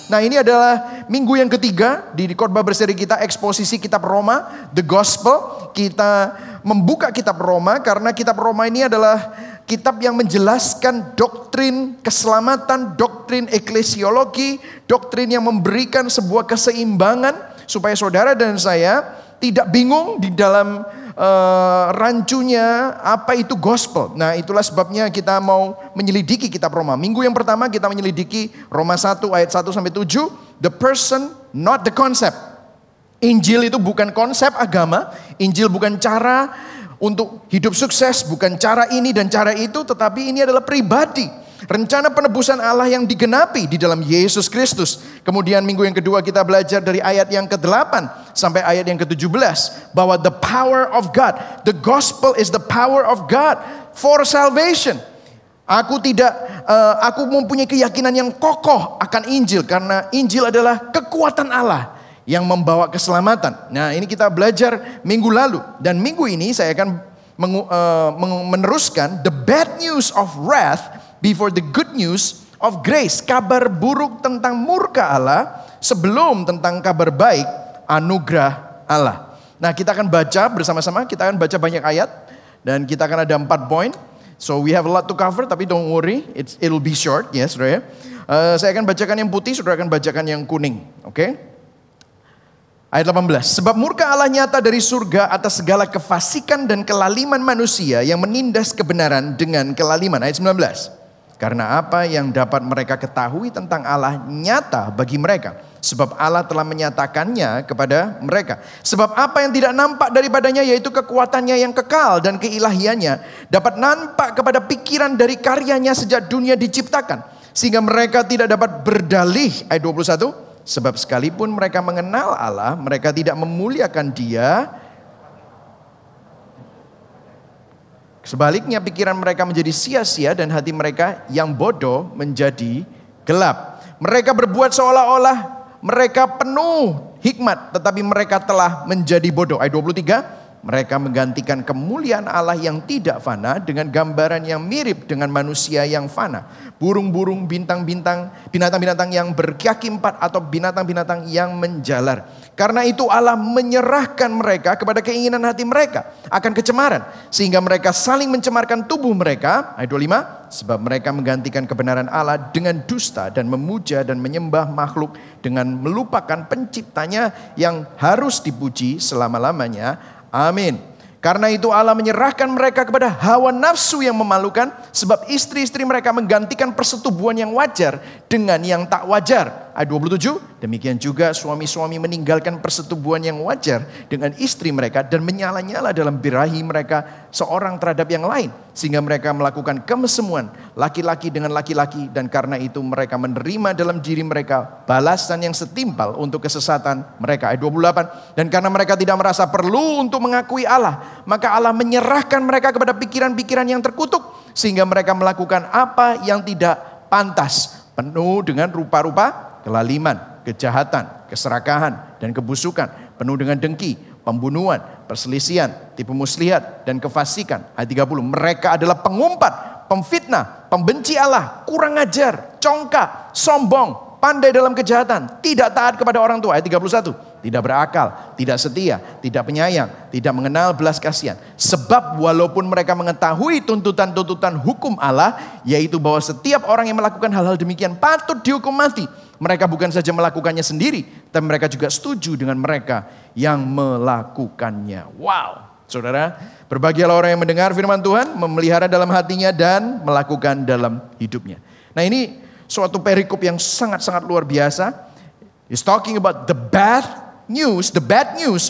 Nah, ini adalah minggu yang ketiga di khotbah berseri kita, eksposisi kitab Roma, The Gospel. Kita membuka kitab Roma karena kitab Roma ini adalah kitab yang menjelaskan doktrin keselamatan, doktrin eklesiologi, doktrin yang memberikan sebuah keseimbangan supaya saudara dan saya tidak bingung di dalam rancunya apa itu gospel. Nah, itulah sebabnya kita mau menyelidiki kitab Roma. Minggu yang pertama kita menyelidiki Roma 1 ayat 1 sampai 7, the person not the concept. Injil itu bukan konsep agama, Injil bukan cara untuk hidup sukses, bukan cara ini dan cara itu, tetapi ini adalah pribadi. Rencana penebusan Allah yang digenapi di dalam Yesus Kristus. Kemudian minggu yang kedua kita belajar dari ayat yang ke-8 sampai ayat yang ke-17. Bahwa the power of God, the gospel is the power of God for salvation. Aku mempunyai keyakinan yang kokoh akan Injil. Karena Injil adalah kekuatan Allah yang membawa keselamatan. Nah, ini kita belajar minggu lalu. Dan minggu ini saya akan meneruskan the bad news of wrath before the good news of grace. Kabar buruk tentang murka Allah sebelum tentang kabar baik anugerah Allah. Nah, kita akan baca bersama-sama, kita akan baca banyak ayat. Dan kita akan ada 4 poin. So we have a lot to cover, tapi don't worry, it'll be short, ya saudara. Saya akan bacakan yang putih, saudara akan bacakan yang kuning. Oke? Ayat 18. Sebab murka Allah nyata dari surga atas segala kefasikan dan kelaliman manusia yang menindas kebenaran dengan kelaliman. Ayat 19. Karena apa yang dapat mereka ketahui tentang Allah nyata bagi mereka. Sebab Allah telah menyatakannya kepada mereka. Sebab apa yang tidak nampak daripadanya, yaitu kekuatannya yang kekal dan keilahiannya, dapat nampak kepada pikiran dari karyanya sejak dunia diciptakan. Sehingga mereka tidak dapat berdalih. Ayat 21. Sebab sekalipun mereka mengenal Allah, mereka tidak memuliakan Dia. Sebaliknya pikiran mereka menjadi sia-sia dan hati mereka yang bodoh menjadi gelap. Mereka berbuat seolah-olah mereka penuh hikmat, tetapi mereka telah menjadi bodoh. Ayat 23. Mereka menggantikan kemuliaan Allah yang tidak fana dengan gambaran yang mirip dengan manusia yang fana. Burung-burung, bintang-bintang, binatang-binatang yang berkaki 4 atau binatang-binatang yang menjalar. Karena itu Allah menyerahkan mereka kepada keinginan hati mereka akan kecemaran. Sehingga mereka saling mencemarkan tubuh mereka. Ayat 25. Sebab mereka menggantikan kebenaran Allah dengan dusta dan memuja dan menyembah makhluk dengan melupakan penciptanya yang harus dipuji selama-lamanya. Amin. Karena itu Allah menyerahkan mereka kepada hawa nafsu yang memalukan. Sebab istri-istri mereka menggantikan persetubuhan yang wajar dengan yang tak wajar. Ayat 27. Demikian juga suami-suami meninggalkan persetubuhan yang wajar dengan istri mereka. Dan menyala-nyala dalam birahi mereka seorang terhadap yang lain. Sehingga mereka melakukan kemesemuan laki-laki dengan laki-laki. Dan karena itu mereka menerima dalam diri mereka balasan yang setimpal untuk kesesatan mereka. Ayat 28. Dan karena mereka tidak merasa perlu untuk mengakui Allah, maka Allah menyerahkan mereka kepada pikiran-pikiran yang terkutuk. Sehingga mereka melakukan apa yang tidak pantas. Penuh dengan rupa-rupa kelaliman, kejahatan, keserakahan, dan kebusukan. Penuh dengan dengki, pembunuhan, perselisihan, tipu muslihat, dan kefasikan. Ayat 30. Mereka adalah pengumpat, pemfitnah, pembenci Allah, kurang ajar, congkak, sombong, pandai dalam kejahatan, tidak taat kepada orang tua. Ayat 31. Tidak berakal, tidak setia, tidak penyayang, tidak mengenal belas kasihan. Sebab walaupun mereka mengetahui tuntutan-tuntutan hukum Allah, yaitu bahwa setiap orang yang melakukan hal-hal demikian patut dihukum mati. Mereka bukan saja melakukannya sendiri, tapi mereka juga setuju dengan mereka yang melakukannya. Wow, saudara, berbahagialah orang yang mendengar firman Tuhan, memelihara dalam hatinya dan melakukan dalam hidupnya. Nah, ini suatu perikop yang sangat-sangat luar biasa. He's talking about the bad news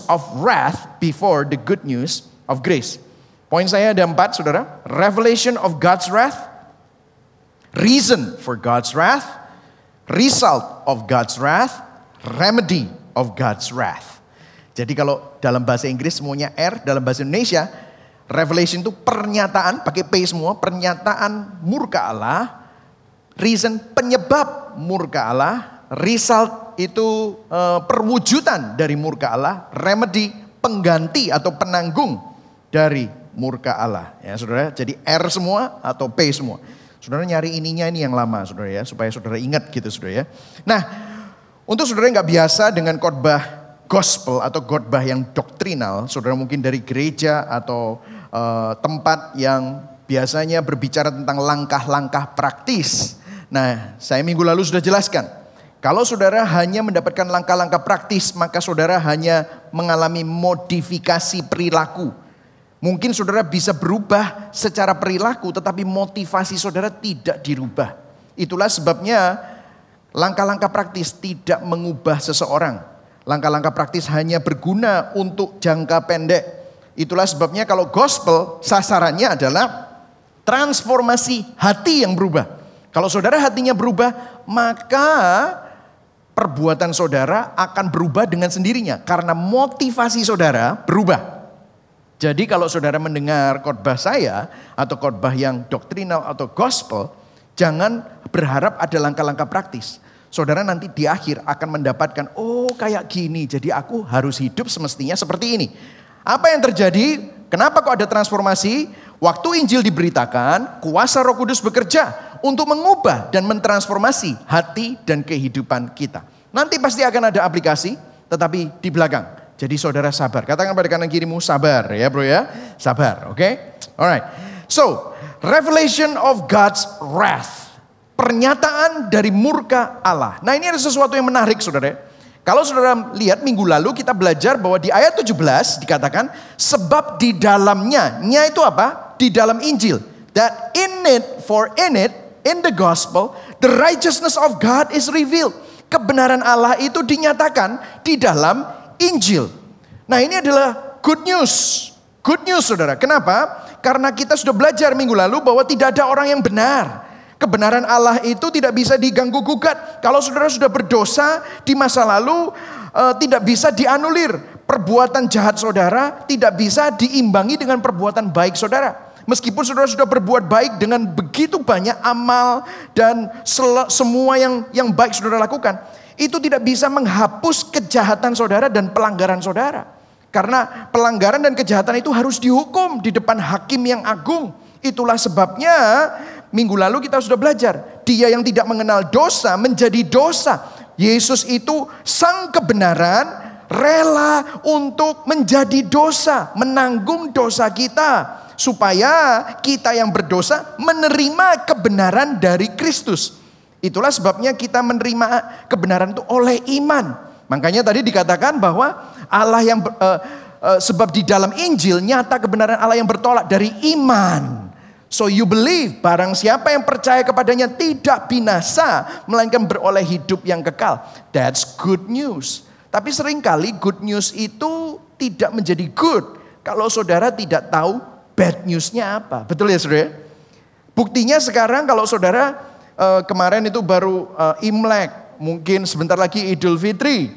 of wrath before the good news of grace. Poin saya ada 4, saudara. Revelation of God's wrath, reason for God's wrath, result of God's wrath, remedy of God's wrath. Jadi kalau dalam bahasa Inggris semuanya R, dalam bahasa Indonesia revelation itu pernyataan, pakai P semua, pernyataan murka Allah, reason penyebab murka Allah, result itu perwujudan dari murka Allah, remedy pengganti atau penanggung dari murka Allah. Ya, saudara, jadi R semua atau P semua. Saudara nyari ininya ini yang lama, saudara ya, supaya saudara ingat gitu, saudara ya. Nah, Untuk saudara yang nggak biasa dengan khotbah gospel atau khotbah yang doktrinal, saudara mungkin dari gereja atau tempat yang biasanya berbicara tentang langkah-langkah praktis. Nah, saya minggu lalu sudah jelaskan. Kalau saudara hanya mendapatkan langkah-langkah praktis, maka saudara hanya mengalami modifikasi perilaku. Mungkin saudara bisa berubah secara perilaku, tetapi motivasi saudara tidak dirubah. Itulah sebabnya langkah-langkah praktis tidak mengubah seseorang. Langkah-langkah praktis hanya berguna untuk jangka pendek. Itulah sebabnya kalau gospel sasarannya adalah transformasi hati yang berubah. Kalau saudara hatinya berubah, maka perbuatan saudara akan berubah dengan sendirinya. Karena motivasi saudara berubah. Jadi kalau saudara mendengar khotbah saya atau khotbah yang doktrinal atau gospel, jangan berharap ada langkah-langkah praktis. Saudara nanti di akhir akan mendapatkan, oh kayak gini, jadi aku harus hidup semestinya seperti ini. Apa yang terjadi? Kenapa kok ada transformasi? Waktu Injil diberitakan, kuasa Roh Kudus bekerja untuk mengubah dan mentransformasi hati dan kehidupan kita. Nanti pasti akan ada aplikasi, tetapi di belakang. Jadi saudara sabar. Katakan pada kanan kirimu, sabar ya bro ya. Sabar, oke? Alright. So, revelation of God's wrath. Pernyataan dari murka Allah. Nah, ini ada sesuatu yang menarik saudara. Kalau saudara lihat minggu lalu kita belajar bahwa di ayat 17 dikatakan sebab di dalamnya. Nya itu apa? Di dalam Injil. That in the gospel, the righteousness of God is revealed. Kebenaran Allah itu dinyatakan di dalam Injil. Nah, ini adalah good news. Good news saudara. Kenapa? Karena kita sudah belajar minggu lalu bahwa tidak ada orang yang benar. Kebenaran Allah itu tidak bisa diganggu gugat. Kalau saudara sudah berdosa di masa lalu, tidak bisa dianulir. Perbuatan jahat saudara tidak bisa diimbangi dengan perbuatan baik saudara. Meskipun saudara sudah berbuat baik dengan begitu banyak amal dan semua yang baik saudara lakukan, itu tidak bisa menghapus kejahatan saudara dan pelanggaran saudara. Karena pelanggaran dan kejahatan itu harus dihukum di depan hakim yang agung. Itulah sebabnya minggu lalu kita sudah belajar. Dia yang tidak mengenal dosa menjadi dosa. Yesus itu sang kebenaran rela untuk menjadi dosa. Menanggung dosa kita. Supaya kita yang berdosa menerima kebenaran dari Kristus. Itulah sebabnya kita menerima kebenaran itu oleh iman. Makanya tadi dikatakan bahwa Allah yang sebab di dalam Injil nyata kebenaran Allah yang bertolak dari iman. So you believe, barang siapa yang percaya kepadanya tidak binasa, melainkan beroleh hidup yang kekal. That's good news. Tapi seringkali good news itu tidak menjadi good kalau saudara tidak tahu bad newsnya apa. Betul ya saudara? Buktinya sekarang kalau saudara kemarin itu baru Imlek, mungkin sebentar lagi Idul Fitri.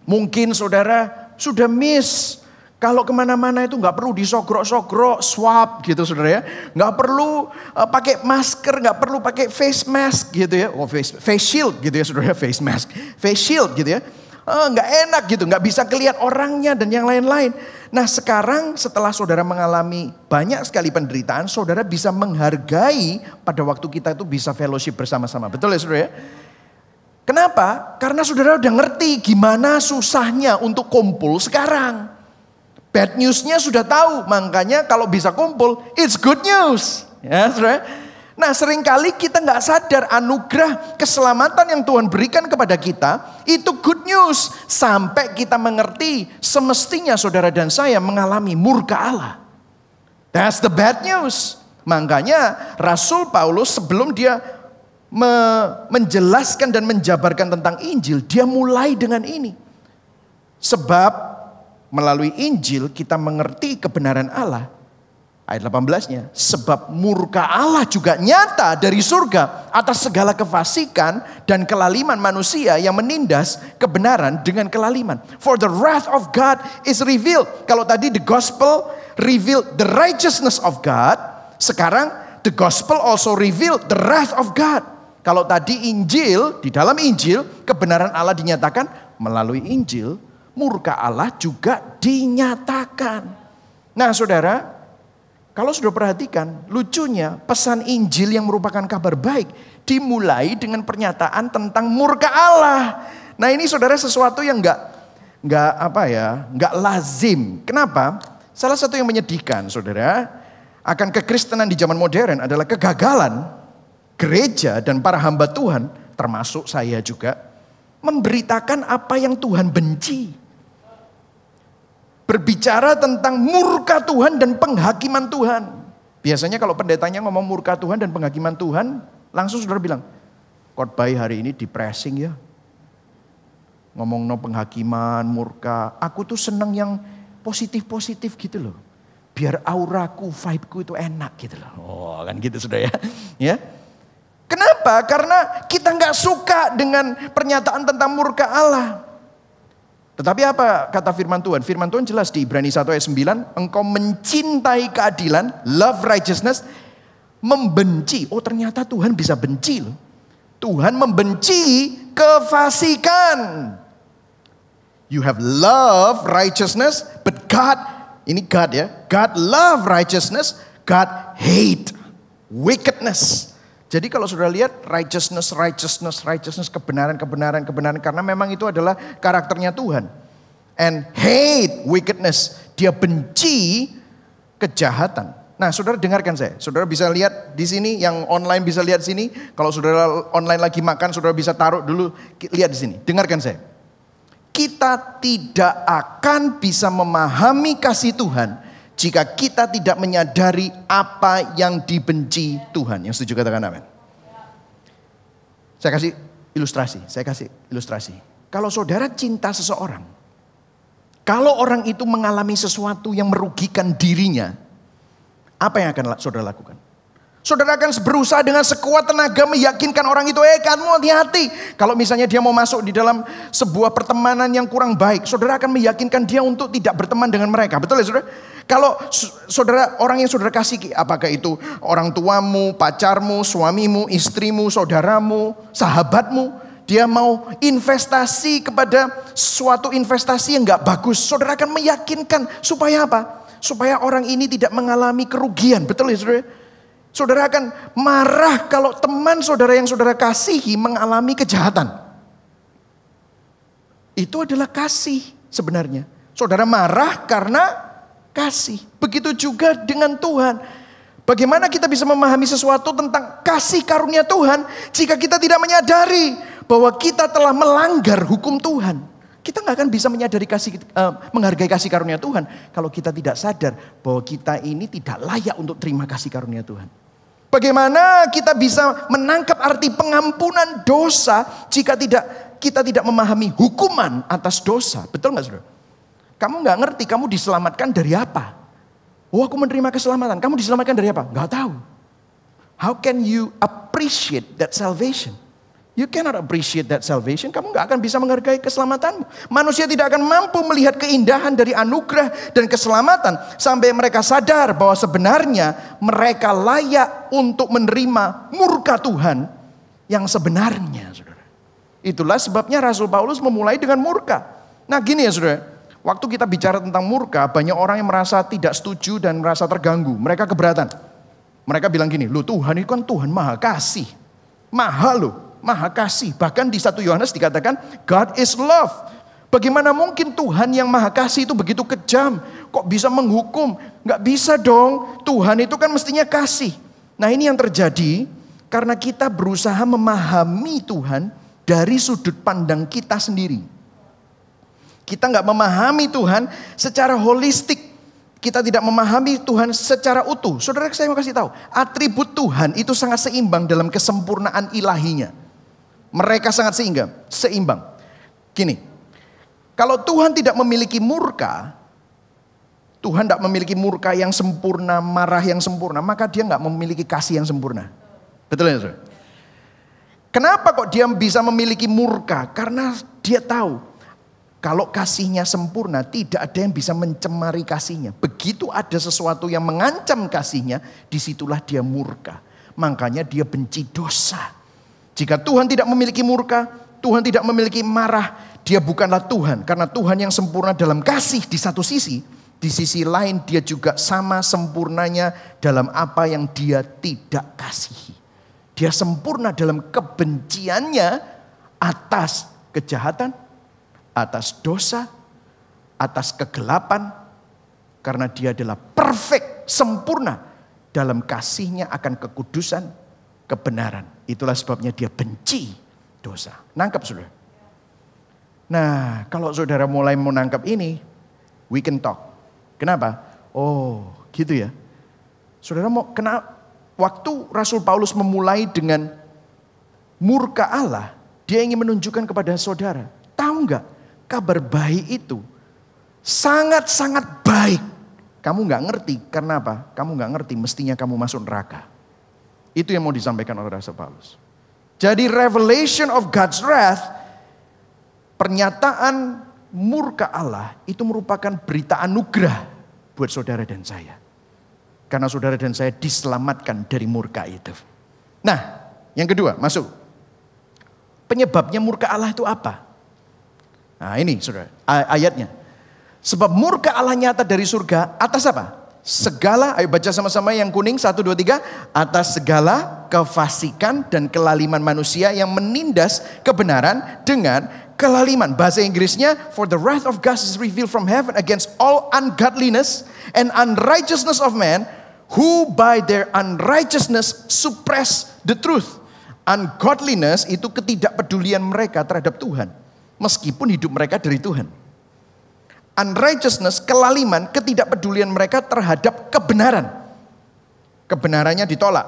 Mungkin saudara sudah miss. Kalau kemana-mana itu nggak perlu disogrok-sogrok, swab gitu saudara ya. Nggak perlu pakai masker, nggak perlu pakai face mask gitu ya. Oh face shield gitu ya saudara, face mask. Face shield gitu ya. Nggak enak gitu, nggak bisa kelihatan orangnya dan yang lain-lain. Nah sekarang setelah saudara mengalami banyak sekali penderitaan, saudara bisa menghargai pada waktu kita itu bisa fellowship bersama-sama. Betul ya saudara ya? Kenapa? Karena saudara udah ngerti gimana susahnya untuk kumpul sekarang. Bad newsnya sudah tahu, makanya kalau bisa kumpul, it's good news. Ya saudara? Nah seringkali kita nggak sadar anugerah keselamatan yang Tuhan berikan kepada kita itu good news. Sampai kita mengerti semestinya saudara dan saya mengalami murka Allah. That's the bad news. Makanya Rasul Paulus sebelum dia menjelaskan dan menjabarkan tentang Injil, dia mulai dengan ini. Sebab melalui Injil kita mengerti kebenaran Allah. Ayat 18-nya, sebab murka Allah juga nyata dari surga atas segala kefasikan dan kelaliman manusia yang menindas kebenaran dengan kelaliman. For the wrath of God is revealed. Kalau tadi the gospel revealed the righteousness of God, sekarang the gospel also revealed the wrath of God. Kalau tadi Injil, di dalam Injil kebenaran Allah dinyatakan, melalui Injil murka Allah juga dinyatakan. Nah saudara, kalau sudah perhatikan, lucunya pesan Injil yang merupakan kabar baik dimulai dengan pernyataan tentang murka Allah. Nah ini saudara sesuatu yang nggak lazim. Kenapa? Salah satu yang menyedihkan saudara akan kekristenan di zaman modern adalah kegagalan gereja dan para hamba Tuhan, termasuk saya juga, memberitakan apa yang Tuhan benci. Berbicara tentang murka Tuhan dan penghakiman Tuhan. Biasanya kalau pendetanya ngomong murka Tuhan dan penghakiman Tuhan, langsung saudara bilang, khotbah hari ini depressing ya. Ngomong no penghakiman, murka. Aku tuh seneng yang positif-positif gitu loh. Biar auraku, vibeku itu enak gitu loh. Oh kan gitu sudah ya. Ya. Kenapa? Karena kita nggak suka dengan pernyataan tentang murka Allah. Tetapi apa kata firman Tuhan? Firman Tuhan jelas di Ibrani 1 ayat 9. Engkau mencintai keadilan, love righteousness, membenci. Oh ternyata Tuhan bisa benci loh. Tuhan membenci kefasikan. You have love righteousness, but God, ini God ya, God love righteousness, God hate wickedness. Jadi kalau sudah lihat righteousness, kebenaran, karena memang itu adalah karakternya Tuhan. And hate wickedness, dia benci kejahatan. Nah saudara dengarkan saya, saudara bisa lihat di sini, yang online bisa lihat sini. Kalau saudara online lagi makan, saudara bisa taruh dulu, lihat di sini, dengarkan saya. Kita tidak akan bisa memahami kasih Tuhan jika kita tidak menyadari apa yang dibenci Tuhan. Yang setuju katakan amin. Saya kasih ilustrasi. Kalau saudara cinta seseorang, kalau orang itu mengalami sesuatu yang merugikan dirinya, apa yang akan saudara lakukan? Saudara akan berusaha dengan sekuat tenaga meyakinkan orang itu, kamu hati-hati. Kalau misalnya dia mau masuk di dalam sebuah pertemanan yang kurang baik, saudara akan meyakinkan dia untuk tidak berteman dengan mereka. Betul ya saudara? Kalau saudara, orang yang saudara kasih, apakah itu orang tuamu, pacarmu, suamimu, istrimu, saudaramu, sahabatmu, dia mau investasi kepada suatu investasi yang gak bagus, saudara akan meyakinkan supaya apa? Supaya orang ini tidak mengalami kerugian. Betul ya saudara? Saudara akan marah kalau teman saudara yang saudara kasihi mengalami kejahatan. Itu adalah kasih sebenarnya. Saudara marah karena kasih. Begitu juga dengan Tuhan. Bagaimana kita bisa memahami sesuatu tentang kasih karunia Tuhan jika kita tidak menyadari bahwa kita telah melanggar hukum Tuhan. Kita nggak akan bisa menyadari menghargai kasih karunia Tuhan kalau kita tidak sadar bahwa kita ini tidak layak untuk terima kasih karunia Tuhan. Bagaimana kita bisa menangkap arti pengampunan dosa jika kita tidak memahami hukuman atas dosa? Betul nggak saudara? Kamu nggak ngerti kamu diselamatkan dari apa? Oh aku menerima keselamatan. Kamu diselamatkan dari apa? Nggak tahu. How can you appreciate that salvation? You cannot appreciate that salvation. Kamu gak akan bisa menghargai keselamatanmu. Manusia tidak akan mampu melihat keindahan dari anugerah dan keselamatan sampai mereka sadar bahwa sebenarnya mereka layak untuk menerima murka Tuhan yang sebenarnya, saudara. Itulah sebabnya Rasul Paulus memulai dengan murka. Nah gini ya saudara, waktu kita bicara tentang murka, banyak orang yang merasa tidak setuju dan merasa terganggu. Mereka keberatan. Mereka bilang gini, loh Tuhan itu kan Tuhan maha kasih. Maha loh. Maha kasih. Bahkan di 1 Yohanes dikatakan God is love. Bagaimana mungkin Tuhan yang maha kasih itu begitu kejam? Kok bisa menghukum? Gak bisa dong. Tuhan itu kan mestinya kasih. Nah ini yang terjadi karena kita berusaha memahami Tuhan dari sudut pandang kita sendiri. Kita gak memahami Tuhan secara holistik. Kita tidak memahami Tuhan secara utuh. Saudara saya mau kasih tahu. Atribut Tuhan itu sangat seimbang dalam kesempurnaan ilahinya. Mereka sangat seimbang. Gini, kalau Tuhan tidak memiliki murka, Tuhan tidak memiliki murka yang sempurna, marah yang sempurna, maka dia nggak memiliki kasih yang sempurna. Betul ya saudara? Kenapa kok dia bisa memiliki murka? Karena dia tahu, kalau kasihnya sempurna, tidak ada yang bisa mencemari kasihnya. Begitu ada sesuatu yang mengancam kasihnya, disitulah dia murka. Makanya dia benci dosa. Jika Tuhan tidak memiliki murka, Tuhan tidak memiliki marah, dia bukanlah Tuhan. Karena Tuhan yang sempurna dalam kasih di satu sisi, di sisi lain dia juga sama sempurnanya dalam apa yang dia tidak kasihi. Dia sempurna dalam kebenciannya atas kejahatan, atas dosa, atas kegelapan. Karena dia adalah perfect, sempurna dalam kasihnya akan kekudusan, kebenaran. Itulah sebabnya dia benci dosa. Nangkap saudara? Nah, kalau saudara mulai menangkap ini, we can talk. Kenapa? Oh, gitu ya. Saudara mau kenapa? Waktu Rasul Paulus memulai dengan murka Allah, dia ingin menunjukkan kepada saudara, tahu nggak, kabar baik itu sangat-sangat baik. Kamu nggak ngerti, karena apa? Kamu nggak ngerti, mestinya kamu masuk neraka. Itu yang mau disampaikan oleh Rasul Paulus. Jadi revelation of God's wrath, pernyataan murka Allah itu merupakan berita anugerah buat saudara dan saya. Karena saudara dan saya diselamatkan dari murka itu. Nah, yang kedua, masuk. Penyebabnya murka Allah itu apa? Nah ini saudara, ayatnya. Sebab murka Allah nyata dari surga atas apa? Segala, ayo baca sama-sama yang kuning, 1, 2, 3. Atas segala kefasikan dan kelaliman manusia yang menindas kebenaran dengan kelaliman. Bahasa Inggrisnya, for the wrath of God is revealed from heaven against all ungodliness and unrighteousness of man, who by their unrighteousness suppress the truth. Ungodliness itu ketidakpedulian mereka terhadap Tuhan, meskipun hidup mereka dari Tuhan. Unrighteousness, kelaliman, ketidakpedulian mereka terhadap kebenaran. Kebenarannya ditolak.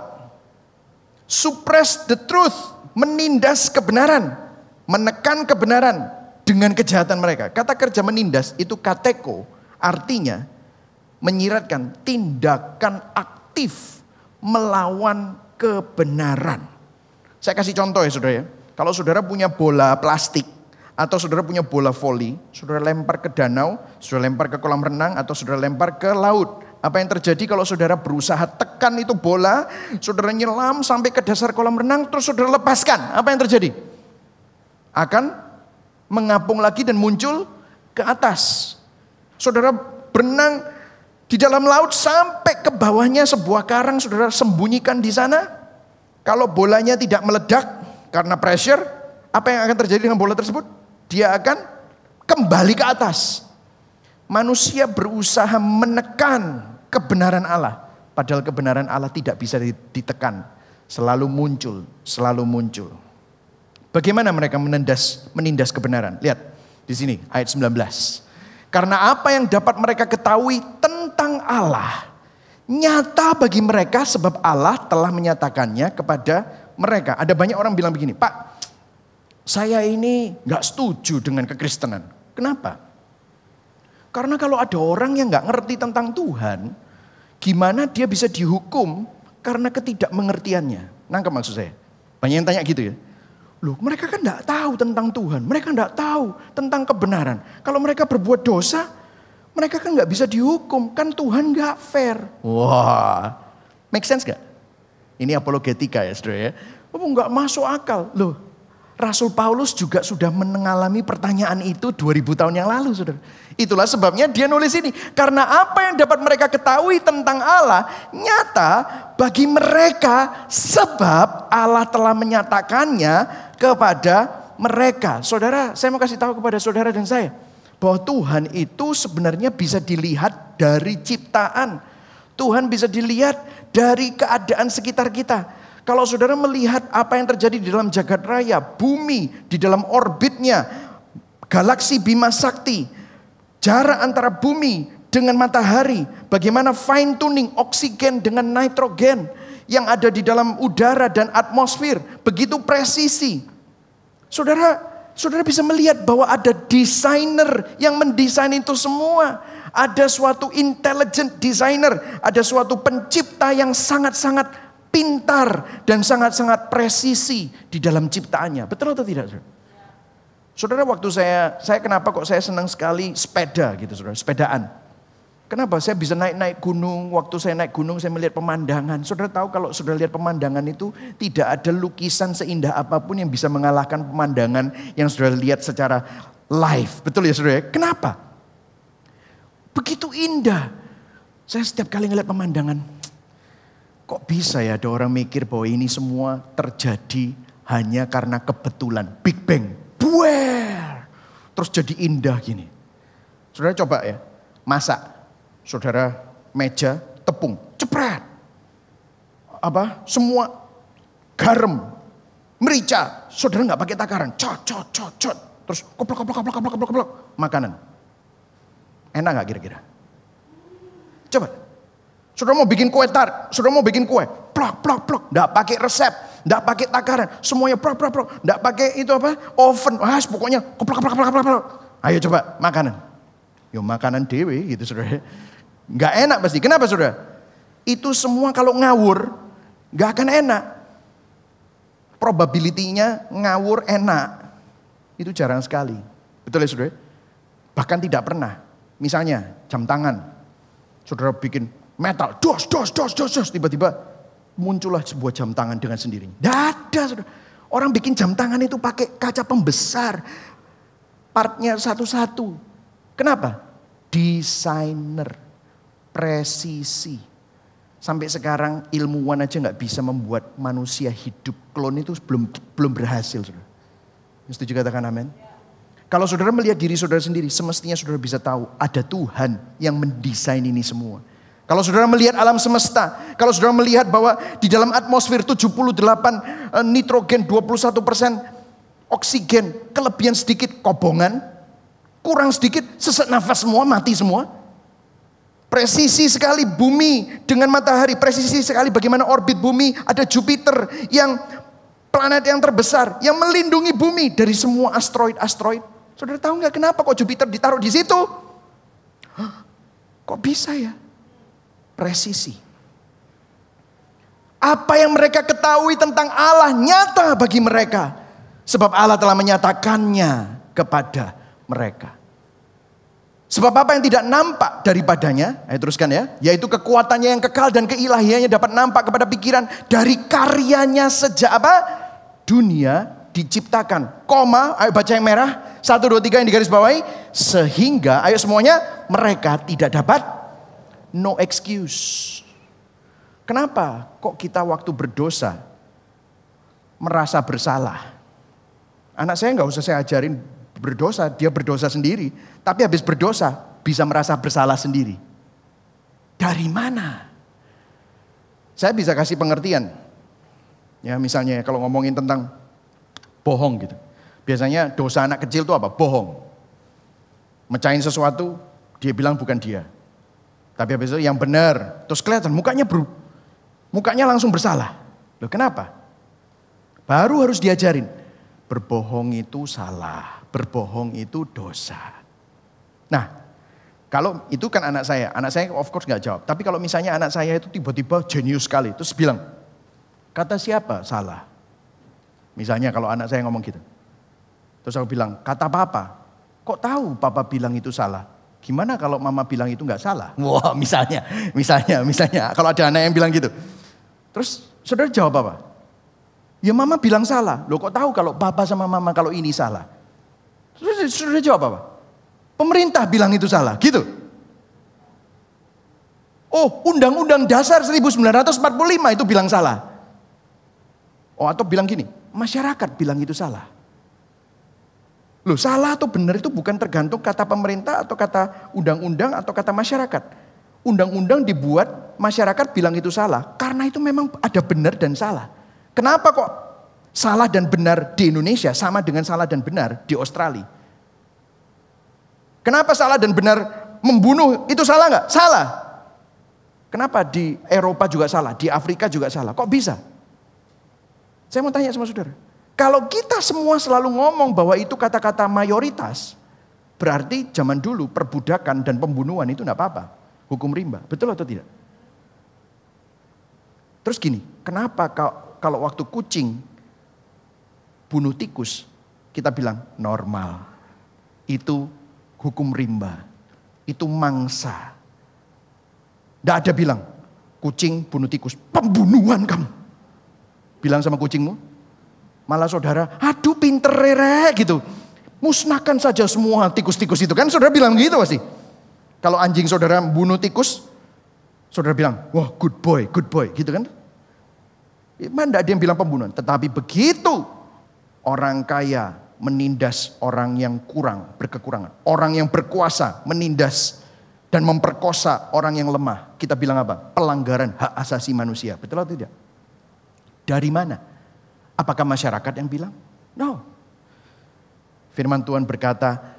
Suppress the truth, menindas kebenaran, menekan kebenaran dengan kejahatan mereka. Kata kerja menindas itu kateko, artinya menyiratkan tindakan aktif melawan kebenaran. Saya kasih contoh ya saudara ya. Kalau saudara punya bola plastik atau saudara punya bola voli, saudara lempar ke danau, saudara lempar ke kolam renang atau saudara lempar ke laut. Apa yang terjadi kalau saudara berusaha tekan itu bola, saudara nyelam sampai ke dasar kolam renang terus saudara lepaskan. Apa yang terjadi? Akan mengapung lagi dan muncul ke atas. Saudara berenang di dalam laut sampai ke bawahnya sebuah karang, saudara sembunyikan di sana. Kalau bolanya tidak meledak karena pressure, apa yang akan terjadi dengan bola tersebut? Dia akan kembali ke atas. Manusia berusaha menekan kebenaran Allah, padahal kebenaran Allah tidak bisa ditekan. Selalu muncul, selalu muncul. Bagaimana mereka menindas kebenaran? Lihat di sini ayat 19. Karena apa yang dapat mereka ketahui tentang Allah nyata bagi mereka, sebab Allah telah menyatakannya kepada mereka. Ada banyak orang bilang begini, Pak, saya ini gak setuju dengan kekristenan. Kenapa? Karena kalau ada orang yang gak ngerti tentang Tuhan, gimana dia bisa dihukum karena ketidakmengertiannya? Nangkep maksud saya? Banyak yang tanya gitu ya. Loh, mereka kan gak tahu tentang Tuhan. Mereka gak tahu tentang kebenaran. Kalau mereka berbuat dosa, mereka kan gak bisa dihukum. Kan Tuhan gak fair. Wah, make sense gak? Ini apologetika ya saudara ya. Oh, gak masuk akal. Loh, Rasul Paulus juga sudah mengalami pertanyaan itu 2000 tahun yang lalu, saudara. Itulah sebabnya dia nulis ini. Karena apa yang dapat mereka ketahui tentang Allah nyata bagi mereka, sebab Allah telah menyatakannya kepada mereka. Saudara, saya mau kasih tahu kepada saudara dan saya, bahwa Tuhan itu sebenarnya bisa dilihat dari ciptaan. Tuhan bisa dilihat dari keadaan sekitar kita. Kalau saudara melihat apa yang terjadi di dalam jagat raya, bumi di dalam orbitnya, galaksi Bima Sakti, jarak antara bumi dengan matahari, bagaimana fine tuning oksigen dengan nitrogen yang ada di dalam udara dan atmosfer, begitu presisi. Saudara bisa melihat bahwa ada desainer yang mendesain itu semua. Ada suatu intelligent designer, ada suatu pencipta yang sangat-sangat pintar dan sangat-sangat presisi di dalam ciptaannya. Betul atau tidak? Saudara, waktu saya kenapa kok saya senang sekali sepeda gitu saudara, sepedaan. Kenapa saya bisa naik gunung, waktu saya naik gunung saya melihat pemandangan. Saudara tahu kalau saudara lihat pemandangan itu tidak ada lukisan seindah apapun yang bisa mengalahkan pemandangan yang saudara lihat secara live. Betul ya saudara? Kenapa? Begitu indah. Saya setiap kali ngeliat pemandangan, kok bisa ya ada orang mikir bahwa ini semua terjadi hanya karena kebetulan. Big Bang. duel. Terus jadi indah gini. Saudara coba ya, masak. Saudara meja, tepung, cepret. Semua garam, merica. Saudara nggak pakai takaran, cot. Terus koplok. Makanan. Enak nggak kira-kira? Coba. Saudara mau bikin kue tart, saudara mau bikin kue, plok. Nggak pakai resep, nggak pakai takaran, semuanya plok. Nggak pakai oven, pokoknya koplok. Ayo coba makanan. Yo makanan dewe gitu saudara. Nggak enak pasti. Kenapa saudara? Itu semua kalau ngawur, nggak akan enak. Probability-nya ngawur enak. Itu jarang sekali. Betul ya saudara? Bahkan tidak pernah. Misalnya jam tangan. Saudara bikin metal, dos. Tiba-tiba muncullah sebuah jam tangan dengan sendirinya. Tidak ada saudara. Orang bikin jam tangan itu pakai kaca pembesar. Partnya satu-satu. Kenapa? Desainer. Presisi. Sampai sekarang ilmuwan aja nggak bisa membuat manusia hidup. Klon itu belum berhasil saudara. Setuju katakan amin? Kalau saudara melihat diri saudara sendiri, semestinya saudara bisa tahu ada Tuhan yang mendesain ini semua. Kalau saudara melihat alam semesta, kalau saudara melihat bahwa di dalam atmosfer 78 nitrogen, 21% oksigen, kelebihan sedikit kobongan, kurang sedikit sesak nafas semua, mati semua. Presisi sekali bumi dengan matahari, presisi sekali bagaimana orbit bumi, ada Jupiter yang planet yang terbesar yang melindungi bumi dari semua asteroid. Saudara tahu nggak kenapa kok Jupiter ditaruh di situ? Kok bisa ya? Presisi. Apa yang mereka ketahui tentang Allah nyata bagi mereka. Sebab Allah telah menyatakannya kepada mereka. Sebab apa yang tidak nampak daripadanya, ayo teruskan ya, yaitu kekuatannya yang kekal dan keilahiannya dapat nampak kepada pikiran dari karyanya sejak dunia diciptakan. Koma, ayo baca yang merah, 1, 2, 3 yang digaris bawahi, sehingga, ayo semuanya, mereka tidak dapat, no excuse. Kenapa kok kita waktu berdosa merasa bersalah? Anak saya nggak usah saya ajarin berdosa, dia berdosa sendiri. Tapi habis berdosa bisa merasa bersalah sendiri. Dari mana? Saya bisa kasih pengertian. Ya misalnya kalau ngomongin tentang bohong gitu. Biasanya dosa anak kecil itu apa? Bohong. Mecahin sesuatu, dia bilang bukan dia. Tapi habis itu yang benar. Terus kelihatan mukanya langsung bersalah. Loh kenapa? Baru harus diajarin. Berbohong itu salah. Berbohong itu dosa. Nah, kalau itu kan anak saya of course gak jawab. Tapi kalau misalnya anak saya itu tiba-tiba jenius sekali. Terus bilang, kata siapa salah? Misalnya kalau anak saya ngomong gitu. Terus aku bilang, kata papa. Kok tahu papa bilang itu salah? Gimana kalau mama bilang itu gak salah? Wah misalnya. Kalau ada anak yang bilang gitu. Terus saudara jawab apa? Ya mama bilang salah. Loh kok tahu kalau papa sama mama kalau ini salah? Terus saudara jawab apa? Pemerintah bilang itu salah, gitu. Oh, Undang-Undang Dasar 1945 itu bilang salah. Oh, atau bilang gini, masyarakat bilang itu salah. Loh, salah atau benar itu bukan tergantung kata pemerintah atau kata undang-undang atau kata masyarakat. Undang-undang dibuat, masyarakat bilang itu salah. Karena itu memang ada benar dan salah. Kenapa kok salah dan benar di Indonesia sama dengan salah dan benar di Australia? Kenapa salah dan benar membunuh itu salah nggak? Salah. Kenapa di Eropa juga salah, di Afrika juga salah? Kok bisa? Saya mau tanya sama saudara. Kalau kita semua selalu ngomong bahwa itu kata-kata mayoritas, berarti zaman dulu perbudakan dan pembunuhan itu nggak apa-apa. Hukum rimba, betul atau tidak? Terus gini, kenapa kalau waktu kucing bunuh tikus, kita bilang normal. Itu hukum rimba, itu mangsa. Tidak ada bilang, kucing bunuh tikus, pembunuhan kamu. Bilang sama kucingmu, malah saudara, aduh pinter rere gitu. Musnahkan saja semua tikus-tikus itu. Kan saudara bilang gitu pasti. Kalau anjing saudara bunuh tikus, saudara bilang, wah good boy gitu kan. Mana ada yang bilang pembunuhan. Tetapi begitu orang kaya menindas orang yang berkekurangan. Orang yang berkuasa menindas dan memperkosa orang yang lemah. Kita bilang apa? Pelanggaran hak asasi manusia. Betul atau tidak? Dari mana? Apakah masyarakat yang bilang? No. Firman Tuhan berkata,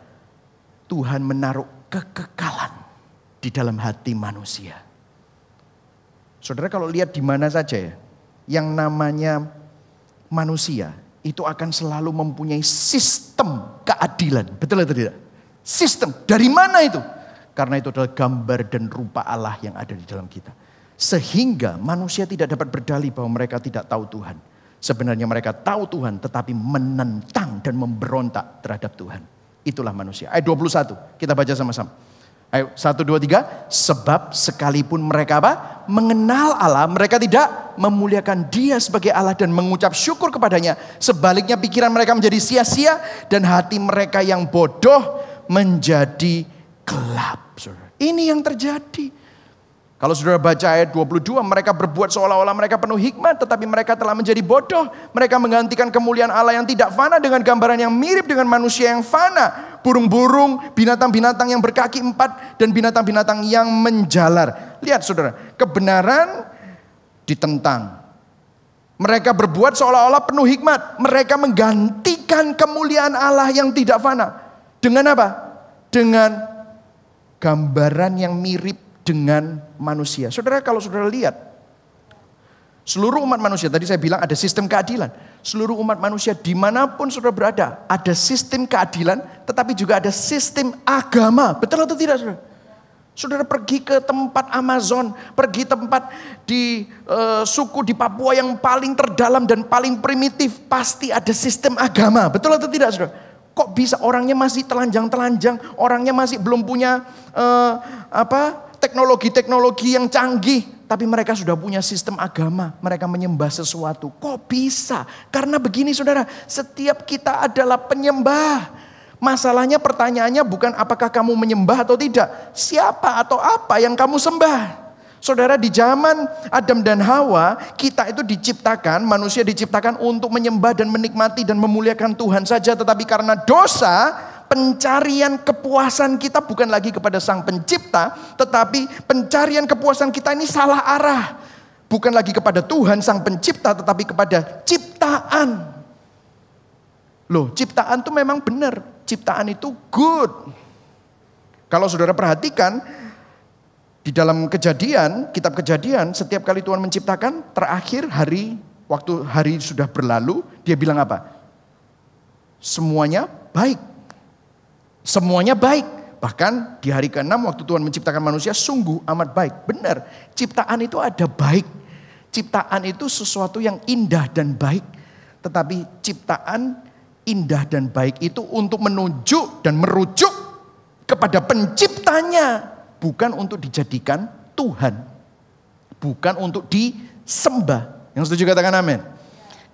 Tuhan menaruh kekekalan di dalam hati manusia. Saudara kalau lihat di mana saja ya, yang namanya manusia itu akan selalu mempunyai sistem keadilan. Betul atau tidak? Sistem. Dari mana itu? Karena itu adalah gambar dan rupa Allah yang ada di dalam kita. Sehingga manusia tidak dapat berdalih bahwa mereka tidak tahu Tuhan. Sebenarnya mereka tahu Tuhan tetapi menentang dan memberontak terhadap Tuhan. Itulah manusia. Ayat 21, kita baca sama-sama. Ayo, 1, 2, 3. Sebab sekalipun mereka apa? Mengenal Allah, mereka tidak memuliakan Dia sebagai Allah dan mengucap syukur kepadanya. Sebaliknya pikiran mereka menjadi sia-sia dan hati mereka yang bodoh menjadi gelap. Ini yang terjadi. Kalau saudara baca ayat 22, mereka berbuat seolah-olah mereka penuh hikmat, tetapi mereka telah menjadi bodoh. Mereka menggantikan kemuliaan Allah yang tidak fana dengan gambaran yang mirip dengan manusia yang fana. Burung-burung, binatang-binatang yang berkaki 4, dan binatang-binatang yang menjalar. Lihat saudara, kebenaran ditentang. Mereka berbuat seolah-olah penuh hikmat. Mereka menggantikan kemuliaan Allah yang tidak fana. Dengan apa? Dengan gambaran yang mirip dengan manusia. Saudara, kalau saudara lihat, seluruh umat manusia, tadi saya bilang ada sistem keadilan. Seluruh umat manusia dimanapun saudara berada, ada sistem keadilan, tetapi juga ada sistem agama. Betul atau tidak saudara? Saudara pergi ke tempat Amazon, pergi tempat di suku di Papua yang paling terdalam dan paling primitif, pasti ada sistem agama. Betul atau tidak saudara? Kok bisa orangnya masih telanjang-telanjang, orangnya masih belum punya teknologi-teknologi yang canggih, tapi mereka sudah punya sistem agama, mereka menyembah sesuatu. Kok bisa? Karena begini saudara, setiap kita adalah penyembah. Masalahnya pertanyaannya bukan apakah kamu menyembah atau tidak, siapa atau apa yang kamu sembah. Saudara, di zaman Adam dan Hawa, kita itu diciptakan, manusia diciptakan untuk menyembah dan menikmati dan memuliakan Tuhan saja. Tetapi karena dosa, pencarian kepuasan kita bukan lagi kepada Sang Pencipta, tetapi pencarian kepuasan kita ini salah arah. Bukan lagi kepada Tuhan Sang Pencipta, tetapi kepada ciptaan. Loh, ciptaan itu memang benar. Ciptaan itu good. Kalau saudara perhatikan, di dalam Kejadian, kitab Kejadian, setiap kali Tuhan menciptakan, terakhir waktu hari sudah berlalu, dia bilang apa? Semuanya baik. Semuanya baik. Bahkan di hari ke-6 waktu Tuhan menciptakan manusia, sungguh amat baik. Benar, ciptaan itu ada baik. Ciptaan itu sesuatu yang indah dan baik. Tetapi ciptaan indah dan baik itu untuk menunjuk dan merujuk kepada penciptanya. Bukan untuk dijadikan Tuhan. Bukan untuk disembah. Yang setuju katakan amin.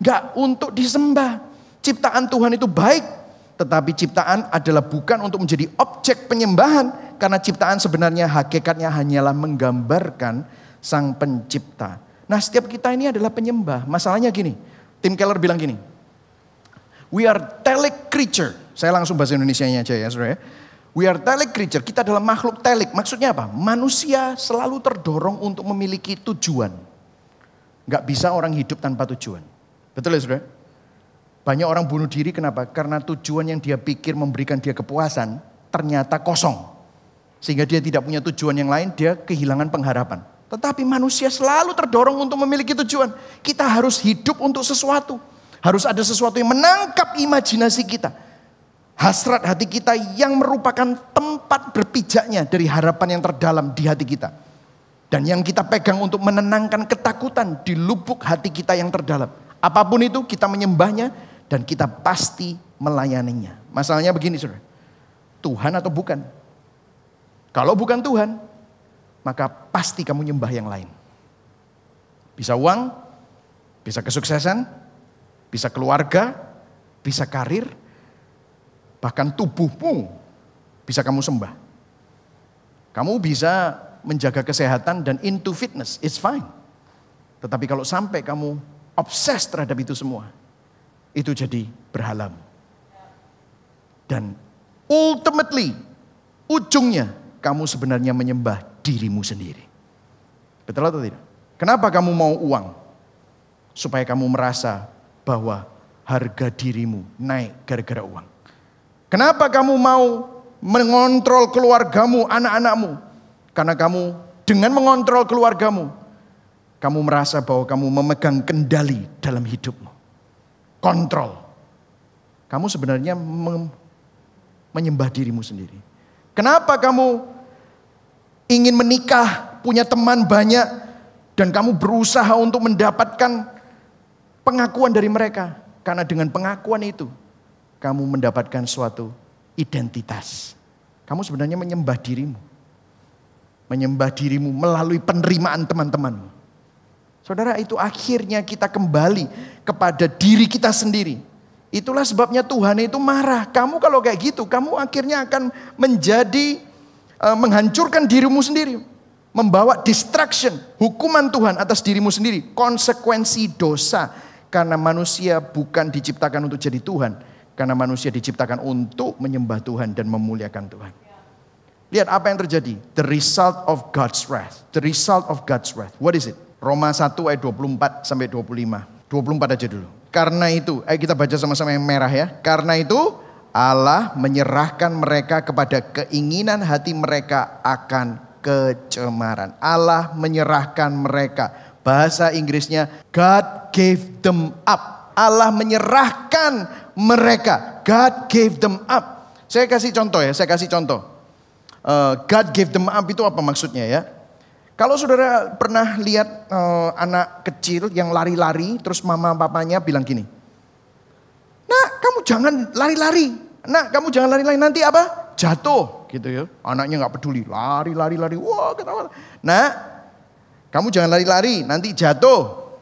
Enggak untuk disembah. Ciptaan Tuhan itu baik. Tetapi ciptaan adalah bukan untuk menjadi objek penyembahan. Karena ciptaan sebenarnya hakikatnya hanyalah menggambarkan Sang Pencipta. Nah, setiap kita ini adalah penyembah. Masalahnya gini. Tim Keller bilang gini. We are telic creature. Saya langsung bahasa Indonesianya aja ya saudara ya. We are telic creature, kita adalah makhluk telic. Maksudnya apa? Manusia selalu terdorong untuk memiliki tujuan. Gak bisa orang hidup tanpa tujuan. Betul ya saudara? Banyak orang bunuh diri kenapa? Karena tujuan yang dia pikir memberikan dia kepuasan ternyata kosong. Sehingga dia tidak punya tujuan yang lain, dia kehilangan pengharapan. Tetapi manusia selalu terdorong untuk memiliki tujuan. Kita harus hidup untuk sesuatu. Harus ada sesuatu yang menangkap imajinasi kita. Hasrat hati kita yang merupakan tempat berpijaknya dari harapan yang terdalam di hati kita. Dan yang kita pegang untuk menenangkan ketakutan di lubuk hati kita yang terdalam. Apapun itu kita menyembahnya dan kita pasti melayaninya. Masalahnya begini saudara. Tuhan atau bukan? Kalau bukan Tuhan, maka pasti kamu nyembah yang lain. Bisa uang, bisa kesuksesan, bisa keluarga, bisa karir. Bahkan tubuhmu bisa kamu sembah. Kamu bisa menjaga kesehatan dan into fitness, it's fine. Tetapi kalau sampai kamu obses terhadap itu semua, itu jadi berhalamu. Dan ultimately, ujungnya kamu sebenarnya menyembah dirimu sendiri. Betul atau tidak? Kenapa kamu mau uang? Supaya kamu merasa bahwa harga dirimu naik gara-gara uang. Kenapa kamu mau mengontrol keluargamu, anak-anakmu? Karena kamu dengan mengontrol keluargamu, kamu merasa bahwa kamu memegang kendali dalam hidupmu. Kontrol. Kamu sebenarnya menyembah dirimu sendiri. Kenapa kamu ingin menikah, punya teman banyak, dan kamu berusaha untuk mendapatkan pengakuan dari mereka? Karena dengan pengakuan itu, kamu mendapatkan suatu identitas. Kamu sebenarnya menyembah dirimu. Menyembah dirimu melalui penerimaan teman-temanmu. Saudara, itu akhirnya kita kembali kepada diri kita sendiri. Itulah sebabnya Tuhan itu marah. Kamu kalau kayak gitu, kamu akhirnya akan menjadi menghancurkan dirimu sendiri. Membawa distraction, hukuman Tuhan atas dirimu sendiri. Konsekuensi dosa. Karena manusia bukan diciptakan untuk jadi Tuhan. Karena manusia diciptakan untuk menyembah Tuhan dan memuliakan Tuhan. Lihat apa yang terjadi. The result of God's wrath. The result of God's wrath. What is it? Roma 1 ayat 24 sampai 25. 24 aja dulu. Karena itu, ayo kita baca sama-sama yang merah ya. Karena itu Allah menyerahkan mereka kepada keinginan hati mereka akan kecemaran. Allah menyerahkan mereka. Bahasa Inggrisnya God gave them up. Allah menyerahkan mereka. God gave them up. Saya kasih contoh ya, God gave them up itu apa maksudnya ya? Kalau saudara pernah lihat anak kecil yang lari-lari, terus mama papanya bilang gini, "Nak, kamu jangan lari-lari. Nak, kamu jangan lari-lari, nanti apa? Jatuh." Gitu ya. Anaknya nggak peduli, lari. Wah, ketawa. "Nak, kamu jangan lari-lari, nanti jatuh."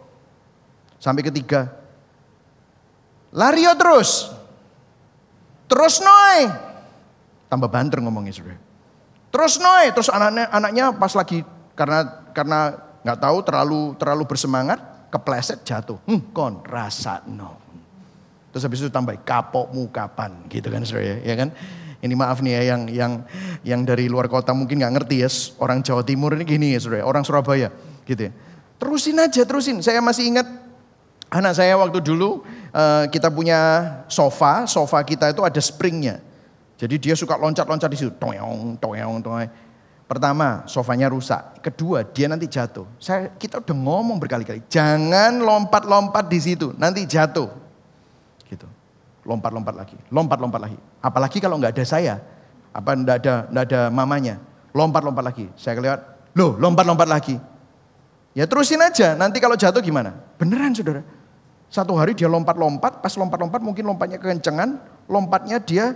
Sampai ketiga, "Lari yo terus. Terus noy." Tambah banter ngomongnya saudara. "Terus noy." Terus anaknya pas lagi karena nggak tahu terlalu bersemangat, kepleset jatuh. Kon rasa no. Terus habis itu tambah kapokmu kapan, gitu kan saudara ya kan? Ini maaf nih ya yang dari luar kota mungkin nggak ngerti ya, orang Jawa Timur ini gini ya saudara, orang Surabaya gitu ya. Terusin. Saya masih ingat anak saya waktu dulu kita punya sofa kita itu ada springnya. Jadi dia suka loncat-loncat di situ, toyong. Pertama, sofanya rusak. Kedua, dia nanti jatuh. Kita udah ngomong berkali-kali, jangan lompat-lompat di situ, nanti jatuh. Gitu. Lompat-lompat lagi. Apalagi kalau nggak ada saya, nggak ada mamanya, lompat-lompat lagi. Saya kelewat, lompat-lompat lagi. Ya terusin aja, nanti kalau jatuh gimana? Beneran saudara. Satu hari dia lompat-lompat, pas lompat-lompat mungkin lompatnya kekencengan, lompatnya dia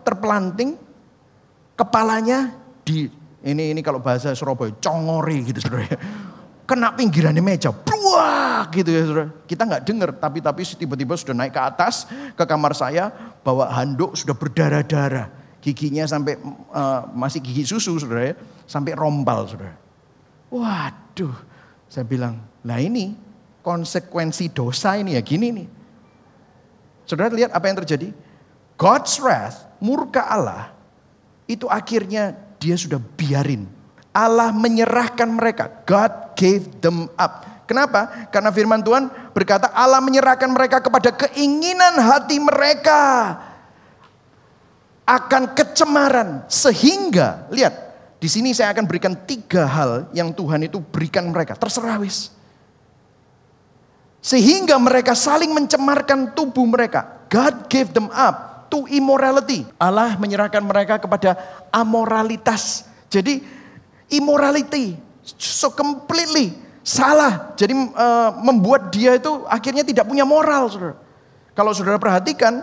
terpelanting, kepalanya ini kalau bahasa Surabaya congori gitu saudara. Kena pinggirannya meja, buah gitu ya saudara. Kita nggak dengar, tapi tiba-tiba sudah naik ke atas ke kamar saya, bawa handuk sudah berdarah-darah, giginya sampai masih gigi susu saudara ya, sampai rompal saudara. Waduh, saya bilang, nah ini konsekuensi dosa ini ya gini nih. Saudara lihat apa yang terjadi? God's wrath, murka Allah, itu akhirnya dia sudah biarin. Allah menyerahkan mereka. God gave them up. Kenapa? Karena firman Tuhan berkata Allah menyerahkan mereka kepada keinginan hati mereka akan kecemaran. Sehingga, lihat, di sini saya akan berikan 3 hal yang Tuhan itu berikan mereka. Terserah wis. Sehingga mereka saling mencemarkan tubuh mereka. God gave them up to immorality. Allah menyerahkan mereka kepada amoralitas. Jadi immorality, so completely salah. Jadi membuat dia itu akhirnya tidak punya moral, saudara. Kalau saudara perhatikan,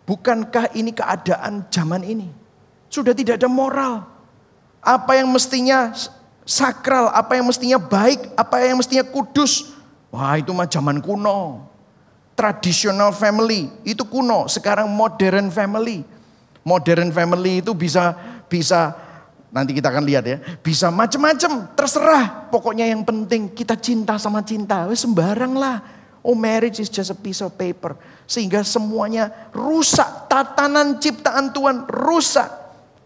bukankah ini keadaan zaman ini? Sudah tidak ada moral. Apa yang mestinya sakral, apa yang mestinya baik, apa yang mestinya kudus. Wah, itu mah zaman kuno. Traditional family itu kuno, sekarang modern family. Modern family itu bisa nanti kita akan lihat ya, bisa macam-macam, terserah. Pokoknya yang penting kita cinta sama cinta, wes sembarang lah. Oh, marriage is just a piece of paper. Sehingga semuanya rusak. Tatanan ciptaan Tuhan rusak.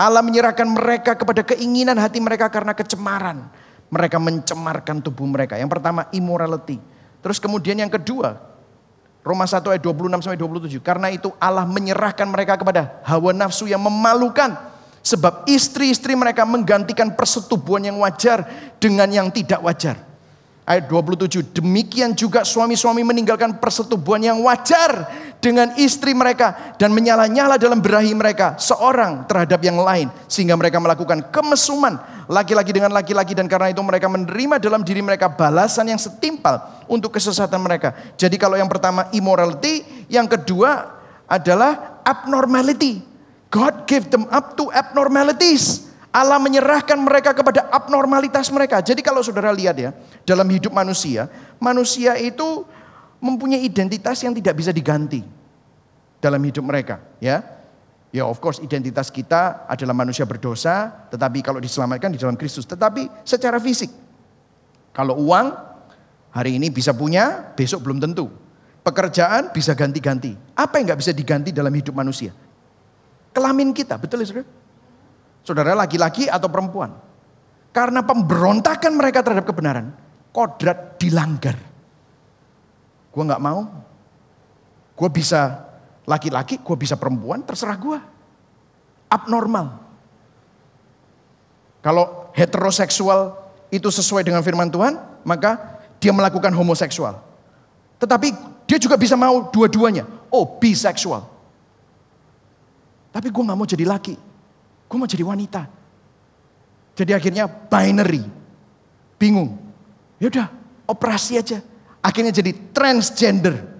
Allah menyerahkan mereka kepada keinginan hati mereka karena kecemaran. Mereka mencemarkan tubuh mereka. Yang pertama, immorality. Terus kemudian yang kedua, Roma 1 ayat 26-27. Karena itu Allah menyerahkan mereka kepada hawa nafsu yang memalukan. Sebab istri-istri mereka menggantikan persetubuhan yang wajar dengan yang tidak wajar. Ayat 27, demikian juga suami-suami meninggalkan persetubuhan yang wajar dengan istri mereka dan menyala-nyala dalam birahi mereka seorang terhadap yang lain. Sehingga mereka melakukan kemesuman laki-laki dengan laki-laki dan karena itu mereka menerima dalam diri mereka balasan yang setimpal untuk kesesatan mereka. Jadi kalau yang pertama immorality, yang kedua adalah abnormality. God gave them up to abnormalities. Allah menyerahkan mereka kepada abnormalitas mereka. Jadi kalau saudara lihat ya, dalam hidup manusia, manusia itu mempunyai identitas yang tidak bisa diganti dalam hidup mereka. Ya, of course identitas kita adalah manusia berdosa, tetapi kalau diselamatkan di dalam Kristus. Tetapi secara fisik, kalau uang hari ini bisa punya, besok belum tentu. Pekerjaan bisa ganti-ganti. Apa yang nggak bisa diganti dalam hidup manusia? Kelamin kita, betul ya saudara? Saudara laki-laki atau perempuan. Karena pemberontakan mereka terhadap kebenaran, kodrat dilanggar. Gue gak mau. Gue bisa laki-laki, gue bisa perempuan, terserah gue. Abnormal. Kalau heteroseksual itu sesuai dengan firman Tuhan, maka dia melakukan homoseksual. Tetapi dia juga bisa mau dua-duanya. Oh, biseksual. Tapi gue gak mau jadi laki. Gue mau jadi wanita. Jadi akhirnya binary. Bingung. Yaudah, operasi aja. Akhirnya jadi transgender.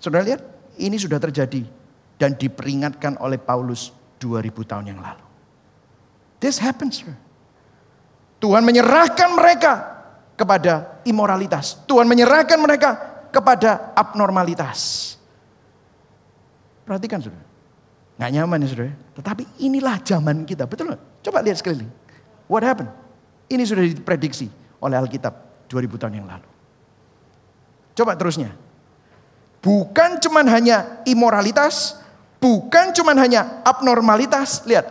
Saudara lihat, ini sudah terjadi. Dan diperingatkan oleh Paulus 2000 tahun yang lalu. This happens. Tuhan menyerahkan mereka kepada imoralitas. Tuhan menyerahkan mereka kepada abnormalitas. Perhatikan saudara. Nggak nyaman ya saudara. Tetapi inilah zaman kita. Betul nggak? Coba lihat sekeliling. What happened? Ini sudah diprediksi oleh Alkitab 2000 tahun yang lalu. Coba terusnya. Bukan cuman hanya imoralitas. Bukan cuman hanya abnormalitas. Lihat.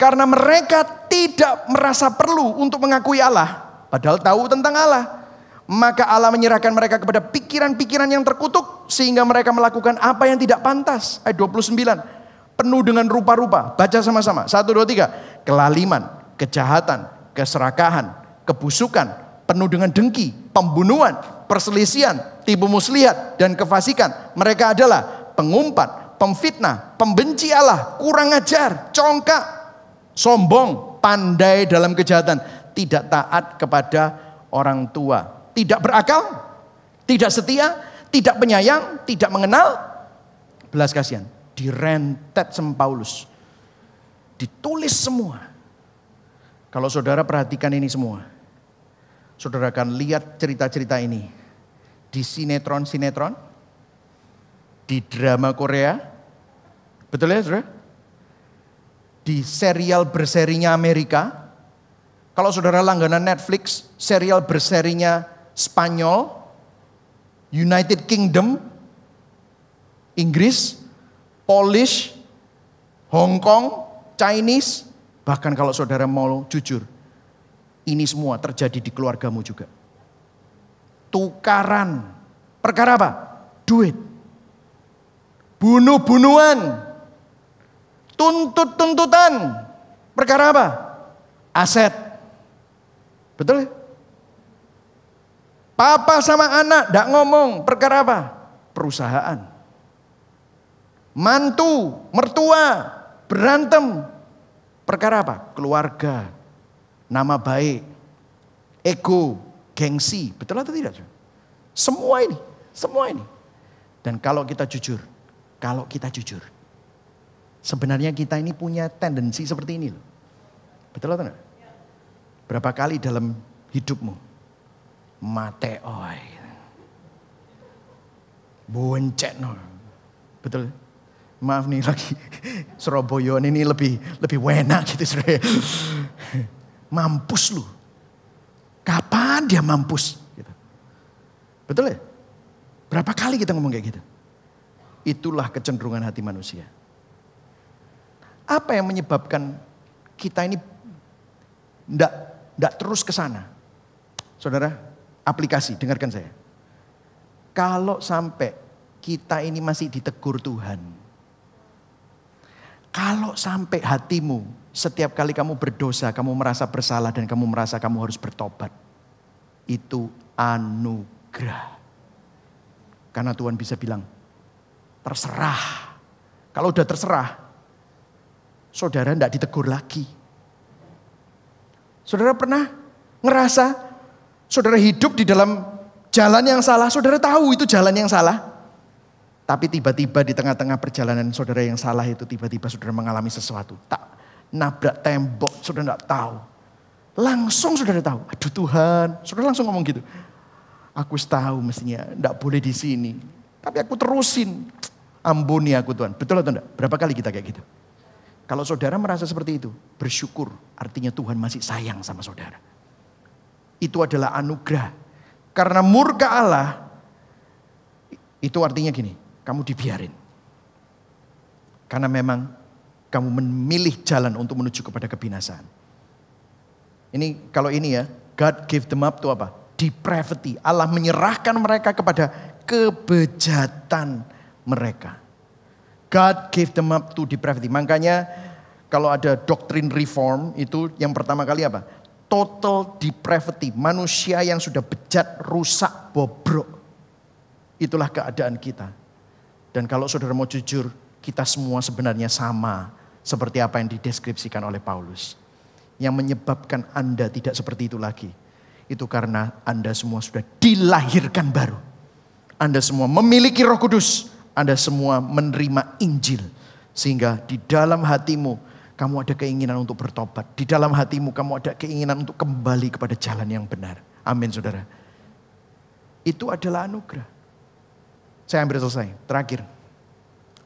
Karena mereka tidak merasa perlu untuk mengakui Allah. Padahal tahu tentang Allah. Maka Allah menyerahkan mereka kepada pikiran-pikiran yang terkutuk. Sehingga mereka melakukan apa yang tidak pantas. Ayat 29. Penuh dengan rupa-rupa. Baca sama-sama. 1, 2, 3. Kelaliman, kejahatan, keserakahan, kebusukan, penuh dengan dengki, pembunuhan, perselisihan, tipu muslihat, dan kefasikan. Mereka adalah pengumpat, pemfitnah, pembenci Allah, kurang ajar, congkak, sombong, pandai dalam kejahatan, tidak taat kepada orang tua, tidak berakal, tidak setia, tidak penyayang, tidak mengenal belas kasihan. Direntet sama Paulus. Ditulis semua. Kalau saudara perhatikan ini semua. Saudara akan lihat cerita-cerita ini. Di sinetron-sinetron. Di drama Korea. Betul ya saudara? Di serial berserinya Amerika. Kalau saudara langganan Netflix. Serial berserinya Spanyol. United Kingdom. Inggris. Polish, Hong Kong, Chinese, bahkan kalau saudara mau jujur, ini semua terjadi di keluargamu juga. Tukaran, perkara apa? Duit. Bunuh-bunuhan, tuntut-tuntutan, perkara apa? Aset. Betul ya? Papa sama anak gak ngomong, perkara apa? Perusahaan. Mantu, mertua, berantem. Perkara apa? Keluarga, nama baik, ego, gengsi. Betul atau tidak? Semua ini. Dan kalau kita jujur, sebenarnya kita ini punya tendensi seperti ini. Betul atau tidak? Berapa kali dalam hidupmu? Mateoi. Boncet no. Betul. Maaf nih lagi Surabaya ini lebih enak gitu saudara. Mampus lu. Kapan dia mampus? Gitu. Betul ya? Berapa kali kita ngomong kayak gitu? Itulah kecenderungan hati manusia. Apa yang menyebabkan kita ini enggak terus ke sana? Saudara, aplikasi, dengarkan saya. Kalau sampai kita ini masih ditegur Tuhan. Kalau sampai hatimu setiap kali kamu berdosa, kamu merasa bersalah dan kamu merasa kamu harus bertobat. Itu anugerah. Karena Tuhan bisa bilang, terserah. Kalau udah terserah, saudara tidak ditegur lagi. Saudara pernah ngerasa, saudara hidup di dalam jalan yang salah, saudara tahu itu jalan yang salah. Tapi tiba-tiba di tengah-tengah perjalanan saudara yang salah itu, tiba-tiba saudara mengalami sesuatu. Tak nabrak tembok, saudara tidak tahu. Langsung saudara tahu, aduh Tuhan, saudara langsung ngomong gitu. Aku tahu mestinya tidak boleh di sini. Tapi aku terusin. Ampuni aku Tuhan. Betul atau enggak? Berapa kali kita kayak gitu? Kalau saudara merasa seperti itu, bersyukur. Artinya Tuhan masih sayang sama saudara. Itu adalah anugerah. Karena murka Allah, itu artinya gini, kamu dibiarin. Karena memang kamu memilih jalan untuk menuju kepada kebinasaan. Ini kalau ini ya, God gave them up to apa? Depravity. Allah menyerahkan mereka kepada kebejatan mereka. God gave them up to depravity. Makanya kalau ada doktrin reform itu yang pertama kali apa? Total depravity. Manusia yang sudah bejat, rusak, bobrok. Itulah keadaan kita. Dan kalau saudara mau jujur, kita semua sebenarnya sama seperti apa yang dideskripsikan oleh Paulus. Yang menyebabkan Anda tidak seperti itu lagi. Itu karena Anda semua sudah dilahirkan baru. Anda semua memiliki Roh Kudus. Anda semua menerima Injil. Sehingga di dalam hatimu kamu ada keinginan untuk bertobat. Di dalam hatimu kamu ada keinginan untuk kembali kepada jalan yang benar. Amin saudara. Itu adalah anugerah. Saya hampir selesai. Terakhir.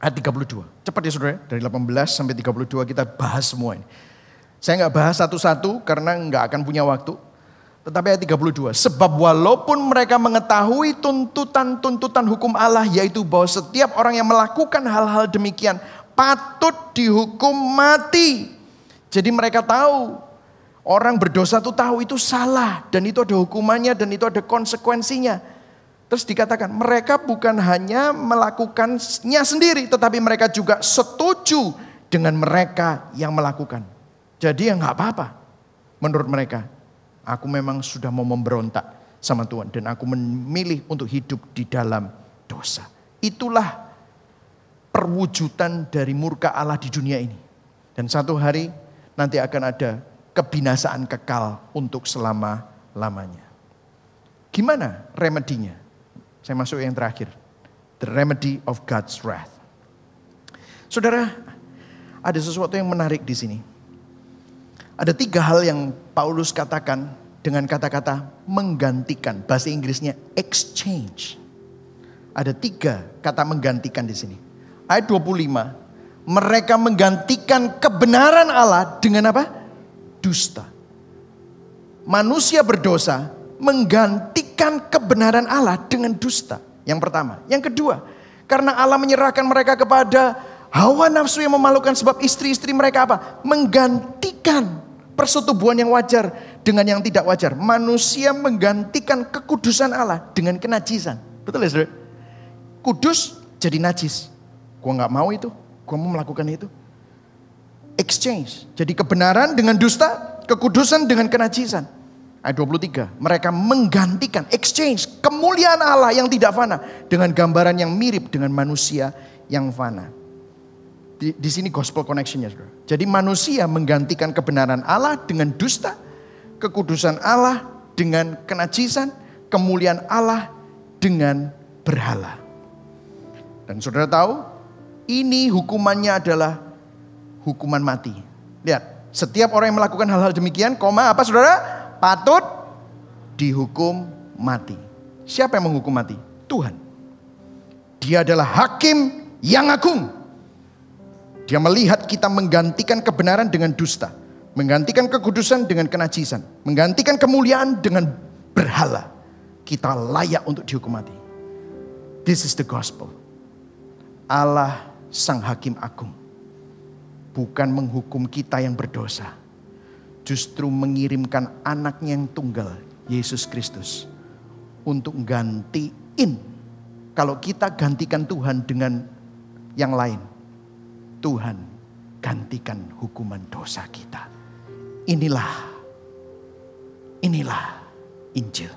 Ayat 32. Cepat ya saudara. Dari 18 sampai 32 kita bahas semua ini. Saya nggak bahas satu-satu karena nggak akan punya waktu. Tetapi ayat 32, sebab walaupun mereka mengetahui tuntutan-tuntutan hukum Allah, yaitu bahwa setiap orang yang melakukan hal-hal demikian patut dihukum mati. Jadi mereka tahu, orang berdosa itu tahu itu salah, dan itu ada hukumannya, dan itu ada konsekuensinya. Terus dikatakan, mereka bukan hanya melakukannya sendiri, tetapi mereka juga setuju dengan mereka yang melakukan. Jadi ya nggak apa-apa menurut mereka. Aku memang sudah mau memberontak sama Tuhan. Dan aku memilih untuk hidup di dalam dosa. Itulah perwujudan dari murka Allah di dunia ini. Dan satu hari nanti akan ada kebinasaan kekal untuk selama-lamanya. Gimana remedinya? Saya masuk yang terakhir. The remedy of God's wrath. Saudara, ada sesuatu yang menarik di sini. Ada 3 hal yang Paulus katakan dengan kata-kata menggantikan. Bahasa Inggrisnya exchange. Ada 3 kata menggantikan di sini. Ayat 25. Mereka menggantikan kebenaran Allah dengan apa? Dusta. Manusia berdosa menggantikan kebenaran Allah dengan dusta. Yang pertama. Yang kedua. Karena Allah menyerahkan mereka kepada hawa nafsu yang memalukan. Sebab istri-istri mereka apa? Menggantikan persetubuhan yang wajar dengan yang tidak wajar. Manusia menggantikan kekudusan Allah dengan kenajisan. Betul ya saudara? Kudus jadi najis. Gua gak mau itu. Gua mau melakukan itu. Exchange. Jadi kebenaran dengan dusta. Kekudusan dengan kenajisan. Ayat 23. Mereka menggantikan. Exchange. Kemuliaan Allah yang tidak fana. Dengan gambaran yang mirip dengan manusia yang fana. Di sini gospel connectionnya saudara. Jadi manusia menggantikan kebenaran Allah dengan dusta. Kekudusan Allah dengan kenajisan. Kemuliaan Allah dengan berhala. Dan saudara tahu, ini hukumannya adalah hukuman mati. Lihat, setiap orang yang melakukan hal-hal demikian, apa saudara? Patut dihukum mati. Siapa yang menghukum mati? Tuhan. Dia adalah hakim yang agung. Dia melihat kita menggantikan kebenaran dengan dusta. Menggantikan kekudusan dengan kenajisan. Menggantikan kemuliaan dengan berhala. Kita layak untuk dihukum mati. This is the gospel. Allah Sang Hakim Agung bukan menghukum kita yang berdosa. Justru mengirimkan anaknya yang tunggal, Yesus Kristus, untuk gantiin. Kalau kita gantikan Tuhan dengan yang lain, Tuhan gantikan hukuman dosa kita. Inilah Injil.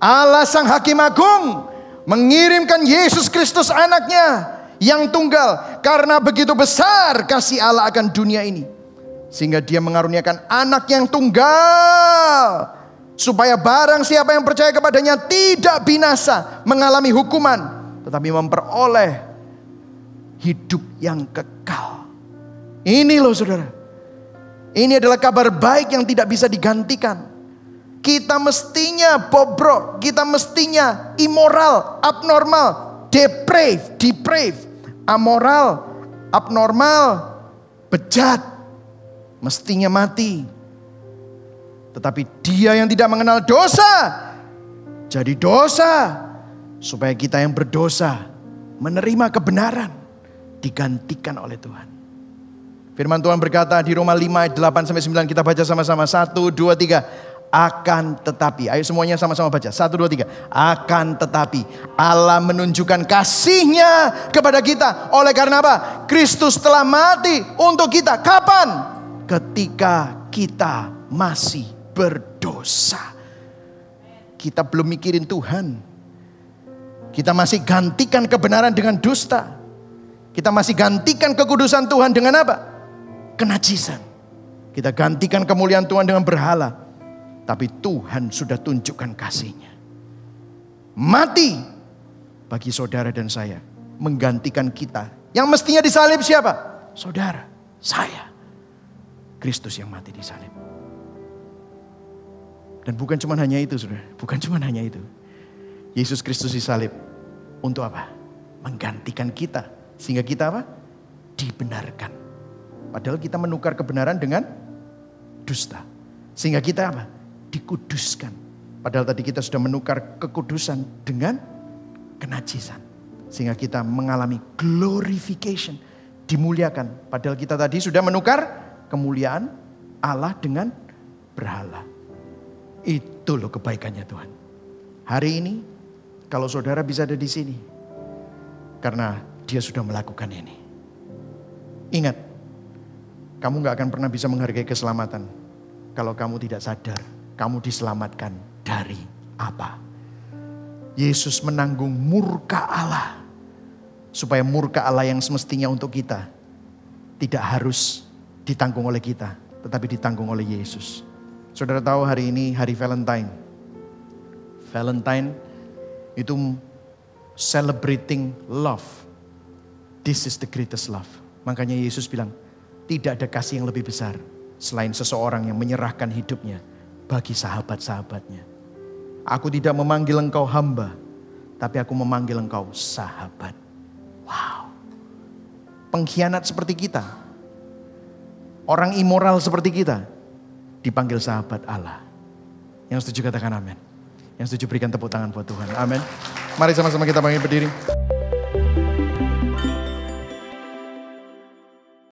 Allah Sang Hakim Agung mengirimkan Yesus Kristus anaknya yang tunggal. Karena begitu besar kasih Allah akan dunia ini, sehingga dia mengaruniakan anak yang tunggal, supaya barang siapa yang percaya kepadanya tidak binasa mengalami hukuman, tetapi memperoleh hidup yang kekal. Ini loh saudara, ini adalah kabar baik yang tidak bisa digantikan. Kita mestinya bobrok, kita mestinya immoral, abnormal, depraved, amoral, abnormal, bejat, mestinya mati. Tetapi dia yang tidak mengenal dosa jadi dosa, supaya kita yang berdosa menerima kebenaran, digantikan oleh Tuhan. Firman Tuhan berkata di Roma 5 ayat 8-9, kita baca sama-sama. 1, 2, 3. Akan tetapi, ayo semuanya sama-sama baca. 1, 2, 3. Akan tetapi Allah menunjukkan kasih-Nya kepada kita. Oleh karena apa? Kristus telah mati untuk kita. Kapan? Ketika kita masih berdosa. Kita belum mikirin Tuhan. Kita masih gantikan kebenaran dengan dusta. Kita masih gantikan kekudusan Tuhan dengan apa? Kenajisan. Kita gantikan kemuliaan Tuhan dengan berhala. Tapi Tuhan sudah tunjukkan kasih-Nya. Mati bagi saudara dan saya. Menggantikan kita. Yang mestinya disalib siapa? Saudara, saya. Kristus yang mati disalib. Dan bukan cuma hanya itu saudara. Bukan cuma hanya itu. Yesus Kristus disalib. Untuk apa? Menggantikan kita. Sehingga kita apa? Dibenarkan. Padahal kita menukar kebenaran dengan dusta. Sehingga kita apa? Dikuduskan. Padahal tadi kita sudah menukar kekudusan dengan kenajisan. Sehingga kita mengalami glorification. Dimuliakan. Padahal kita tadi sudah menukar kemuliaan Allah dengan berhala. Itu loh kebaikannya Tuhan. Hari ini kalau saudara bisa ada di sini, karena Dia sudah melakukan ini. Ingat, kamu gak akan pernah bisa menghargai keselamatan kalau kamu tidak sadar kamu diselamatkan dari apa. Yesus menanggung murka Allah, supaya murka Allah yang semestinya untuk kita tidak harus ditanggung oleh kita, tetapi ditanggung oleh Yesus. Saudara tahu hari ini hari Valentine. Valentine itu celebrating love. This is the greatest love. Makanya Yesus bilang, tidak ada kasih yang lebih besar selain seseorang yang menyerahkan hidupnya bagi sahabat-sahabatnya. Aku tidak memanggil engkau hamba, tapi aku memanggil engkau sahabat. Wow. Pengkhianat seperti kita, orang immoral seperti kita, dipanggil sahabat Allah. Yang setuju katakan amin. Yang setuju berikan tepuk tangan buat Tuhan. Amin. Mari sama-sama kita bangkit berdiri.